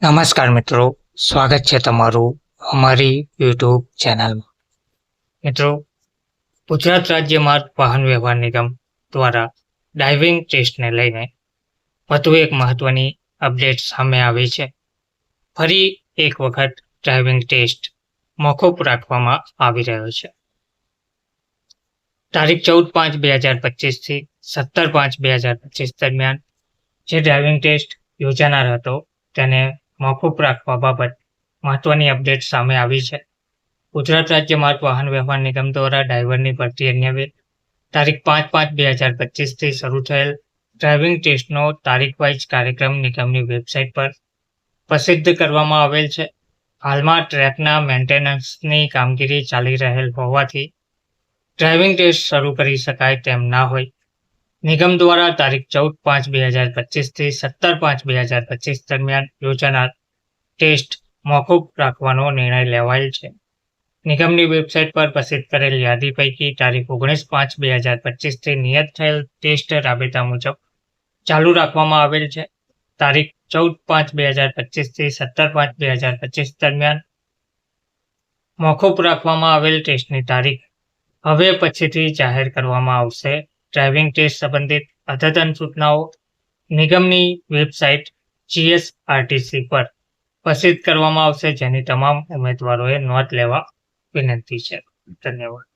નમસ્કાર મિત્રો, સ્વાગત છે તમારું અમારી યુટ્યુબ ચેનલમાં. મિત્રો, ગુજરાત રાજ્ય માર્ગ વાહન વ્યવહાર નિગમ દ્વારા ડ્રાઇવિંગ ટેસ્ટને લઈને વધુ એક મહત્વની અપડેટ સામે આવી છે. ફરી એક વખત ડ્રાઇવિંગ ટેસ્ટ મોકૂફ રાખવામાં આવી રહ્યો છે. તારીખ 14/5/2025 થી 17/5/2025 દરમિયાન જે ડ્રાઇવિંગ ટેસ્ટ યોજાનાર હતો તેને મોકૂફ રાખવા બાબત મહત્વની અપડેટ સામે આવી છે. ગુજરાત રાજ્ય માર્ગ વાહન વ્યવહાર નિગમ દ્વારા ડ્રાઈવરની ભરતી અન્વયે તારીખ 5/5/2025 થી શરૂ થયેલ ડ્રાઇવિંગ ટેસ્ટનો તારીખ વાઇઝ કાર્યક્રમ નિગમની વેબસાઇટ પર પ્રસિદ્ધ કરવામાં આવેલ છે. હાલમાં ટ્રેકના મેન્ટેનન્સની કામગીરી ચાલી રહેલ હોવાથી ડ્રાઇવિંગ ટેસ્ટ શરૂ કરી શકાય તેમ ના હોય. નિગમ દ્વારા તારીખ 14/5/2025 થી 17/5/2025 દરમિયાન યોજાનાર ટેસ્ટ મોકૂફ રાખવાનો નિર્ણય લેવાયેલ છે. નિગમની વેબસાઇટ પર પ્રસિદ્ધ કરેલ યાદી પૈકી તારીખ 19/5/2025 થી નિયત થયેલ ટેસ્ટ રાબેતા મુજબ ચાલુ રાખવામાં આવેલ છે. તારીખ 14/5/2025 થી 17/5/2025 દરમિયાન મોકૂફ રાખવામાં આવેલ ટેસ્ટની તારીખ હવે પછીથી જાહેર કરવામાં આવશે. ડ્રાઇવિંગ ટેસ્ટ સંબંધિત અદ્યતન સૂચનાઓ નિગમની વેબસાઇટ GSRTC પર પ્રસિદ્ધ કરવામાં આવશે, જેની તમામ ઉમેદવારોએ નોંધ લેવા વિનંતી છે. ધન્યવાદ.